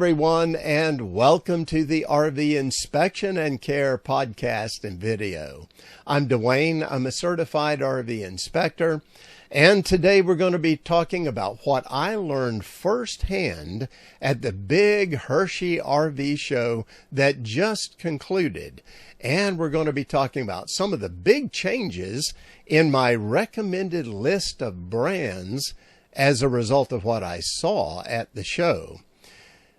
everyone, and welcome to the RV Inspection and Care podcast and video. I'm Dwayne. I'm a certified RV inspector, and today we're going to be talking about what I learned firsthand at the big Hershey RV Show that just concluded. And we're going to be talking about some of the big changes in my recommended list of brands as a result of what I saw at the show.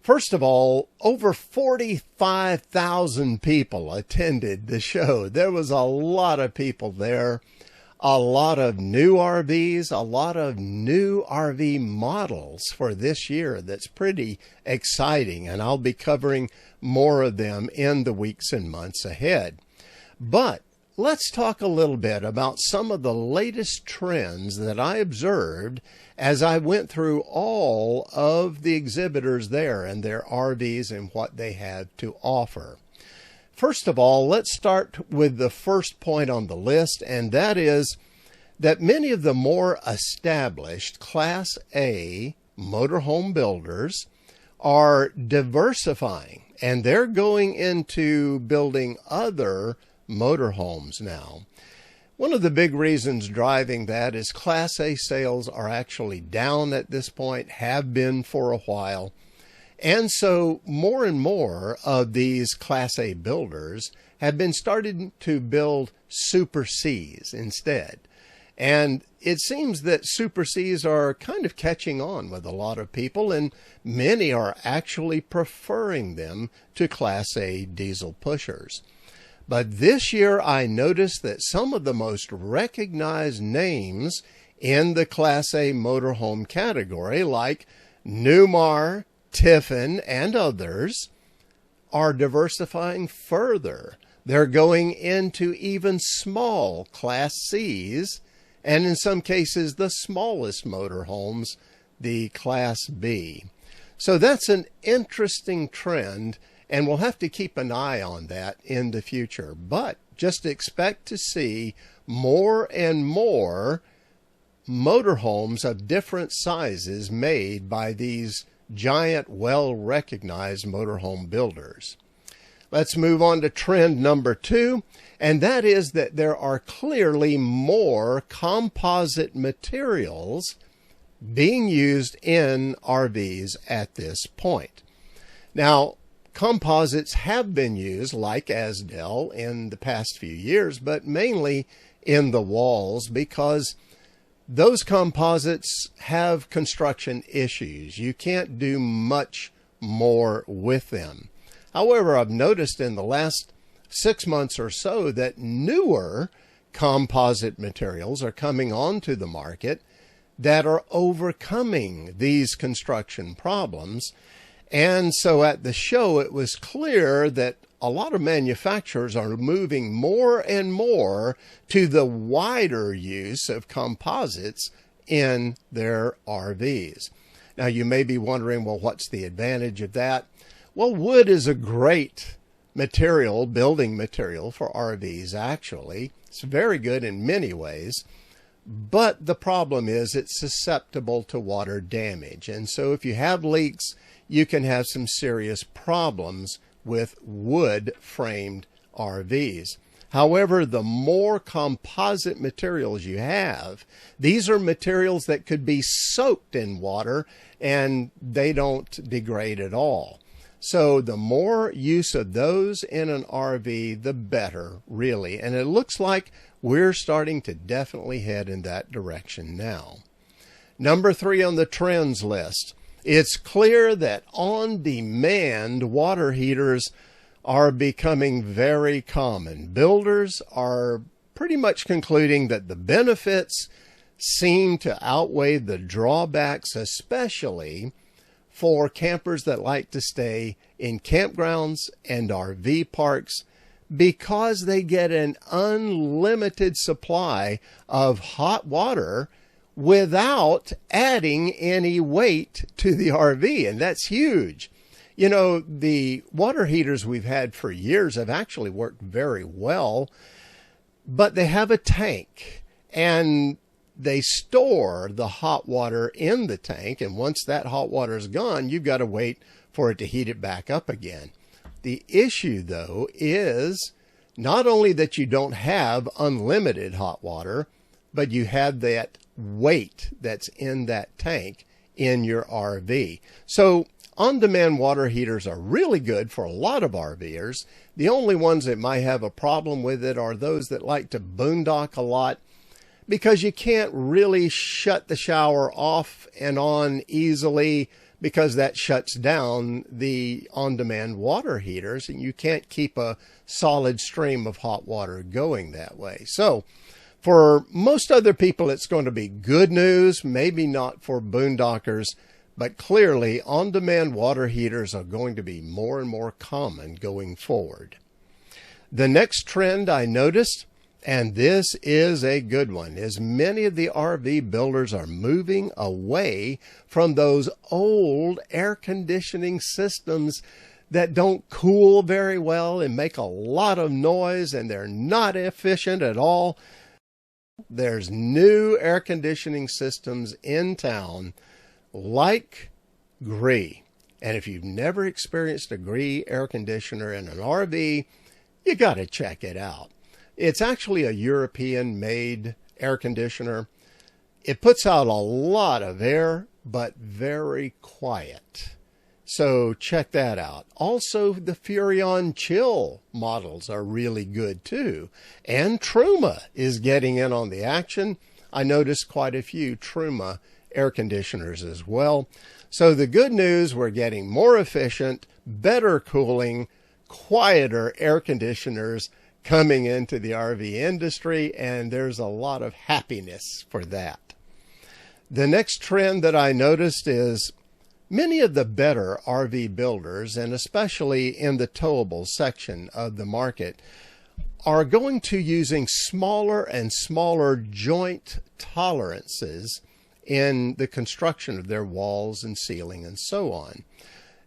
First of all, over 45,000 people attended the show. There was a lot of people there, a lot of new RVs, a lot of new RV models for this year. That's pretty exciting, and I'll be covering more of them in the weeks and months ahead. But let's talk a little bit about some of the latest trends that I observed as I went through all of the exhibitors there and their RVs and what they have to offer. First of all, let's start with the first point on the list, and that is that many of the more established Class A motorhome builders are diversifying, and they're going into building other motorhomes now. One of the big reasons driving that is Class A sales are actually down at this point, have been for a while. And so more and more of these Class A builders have been starting to build Super Cs instead. And it seems that Super Cs are kind of catching on with a lot of people, and many are actually preferring them to Class A diesel pushers. But this year I noticed that some of the most recognized names in the Class A motorhome category, like Newmar, Tiffin, and others, are diversifying further. They're going into even small Class Cs, and in some cases the smallest motorhomes, the Class B. So that's an interesting trend, and we'll have to keep an eye on that in the future. But just expect to see more and more motorhomes of different sizes made by these giant, well-recognized motorhome builders. Let's move on to trend number 2, and that is that there are clearly more composite materials being used in RVs at this point. Now, composites have been used, like Asdel, in the past few years, but mainly in the walls because those composites have construction issues. You can't do much more with them. However, I've noticed in the last 6 months or so that newer composite materials are coming onto the market that are overcoming these construction problems. And so at the show, it was clear that a lot of manufacturers are moving more and more to the wider use of composites in their RVs. Now, you may be wondering, well, what's the advantage of that? Well, wood is a great material, building material for RVs, actually. It's very good in many ways. But the problem is it's susceptible to water damage. And so if you have leaks, you can have some serious problems with wood-framed RVs. However, the more composite materials you have, these are materials that could be soaked in water and they don't degrade at all. So the more use of those in an RV, the better, really. And it looks like we're starting to definitely head in that direction now. Number 3 on the trends list. It's clear that on-demand water heaters are becoming very common. Builders are pretty much concluding that the benefits seem to outweigh the drawbacks, especially for campers that like to stay in campgrounds and RV parks, because they get an unlimited supply of hot water without adding any weight to the RV, and that's huge. You know, the water heaters we've had for years have actually worked very well, but they have a tank, and they store the hot water in the tank, and once that hot water is gone, you've got to wait for it to heat it back up again. The issue, though, is not only that you don't have unlimited hot water, but you have that weight that's in that tank in your RV. So on-demand water heaters are really good for a lot of RVers. The only ones that might have a problem with it are those that like to boondock a lot, because you can't really shut the shower off and on easily, because that shuts down the on-demand water heaters, and you can't keep a solid stream of hot water going that way. So for most other people, it's going to be good news, maybe not for boondockers, but clearly on-demand water heaters are going to be more and more common going forward. The next trend I noticed, and this is a good one, is many of the RV builders are moving away from those old air conditioning systems that don't cool very well and make a lot of noise, and they're not efficient at all. There's new air conditioning systems in town like GUI. And if you've never experienced a GUI air conditioner in an RV, you got to check it out. It's actually a European-made air conditioner. It puts out a lot of air, but very quiet. So check that out. Also, the Furrion Chill models are really good too. And Truma is getting in on the action. I noticed quite a few Truma air conditioners as well. So the good news, we're getting more efficient, better cooling, quieter air conditioners coming into the RV industry, and there's a lot of happiness for that. The next trend that I noticed is many of the better RV builders, and especially in the towable section of the market, are going to using smaller and smaller joint tolerances in the construction of their walls and ceiling and so on.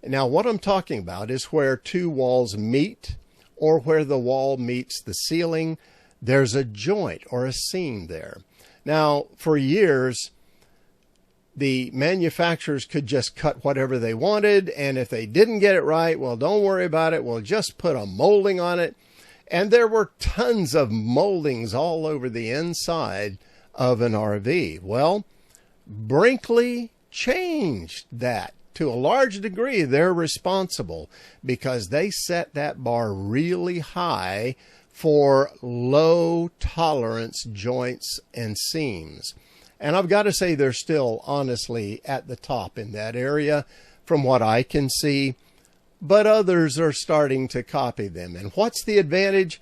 Now, what I'm talking about is where two walls meet, or where the wall meets the ceiling, there's a joint or a seam there. Now, for years, the manufacturers could just cut whatever they wanted, and if they didn't get it right, well, don't worry about it, we'll just put a molding on it. And there were tons of moldings all over the inside of an RV. Well, Brinkley changed that. To a large degree, they're responsible, because they set that bar really high for low tolerance joints and seams. And I've got to say, they're still honestly at the top in that area from what I can see, but others are starting to copy them. And what's the advantage?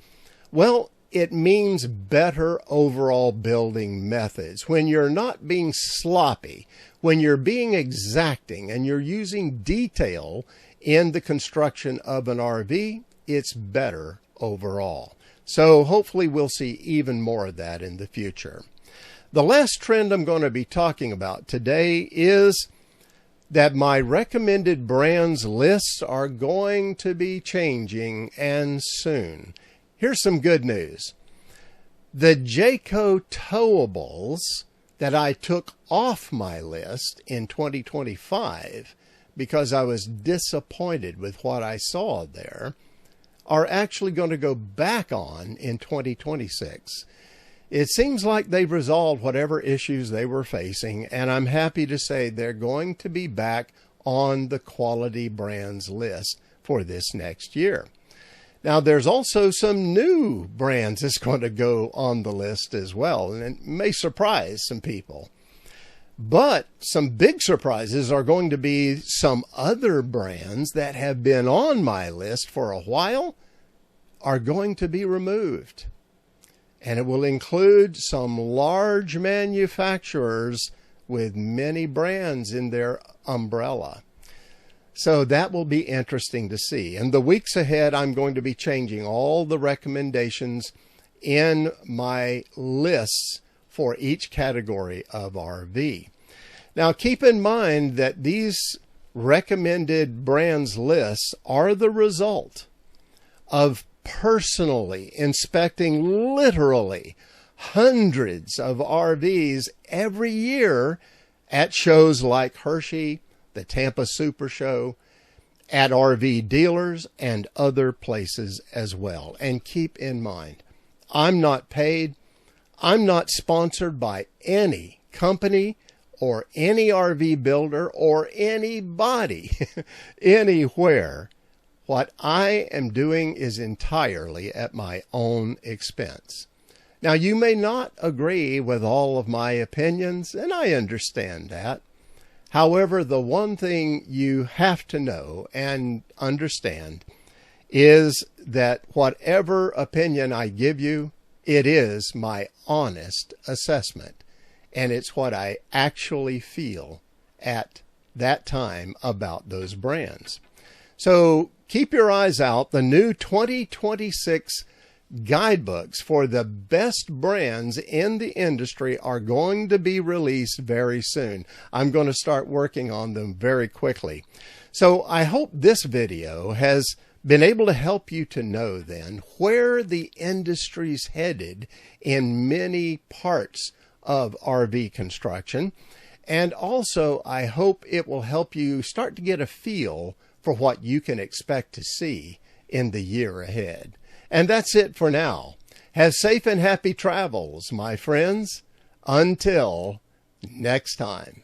Well, it means better overall building methods. When you're not being sloppy, when you're being exacting, and you're using detail in the construction of an RV, it's better overall. So hopefully we'll see even more of that in the future. The last trend I'm going to be talking about today is that my recommended brands lists are going to be changing, and soon. Here's some good news. The Jayco towables that I took off my list in 2025 because I was disappointed with what I saw there are actually going to go back on in 2026. It seems like they've resolved whatever issues they were facing, and I'm happy to say they're going to be back on the quality brands list for this next year. Now, there's also some new brands that's going to go on the list as well, and it may surprise some people. But some big surprises are going to be some other brands that have been on my list for a while are going to be removed. And it will include some large manufacturers with many brands in their umbrella. So that will be interesting to see. In the weeks ahead, I'm going to be changing all the recommendations in my lists for each category of RV. Now, keep in mind that these recommended brands lists are the result of personally inspecting literally hundreds of RVs every year at shows like Hershey, the Tampa Super Show, at RV dealers and other places as well. And keep in mind, I'm not paid. I'm not sponsored by any company or any RV builder or anybody anywhere. What I am doing is entirely at my own expense. Now, you may not agree with all of my opinions, and I understand that. However, the one thing you have to know and understand is that whatever opinion I give you, it is my honest assessment, and it's what I actually feel at that time about those brands. So keep your eyes out. The new 2026 guidebooks for the best brands in the industry are going to be released very soon. I'm going to start working on them very quickly. So I hope this video has been able to help you to know then where the industry's headed in many parts of RV construction. And also, I hope it will help you start to get a feel for what you can expect to see in the year ahead. And that's it for now. Have safe and happy travels, my friends. Until next time.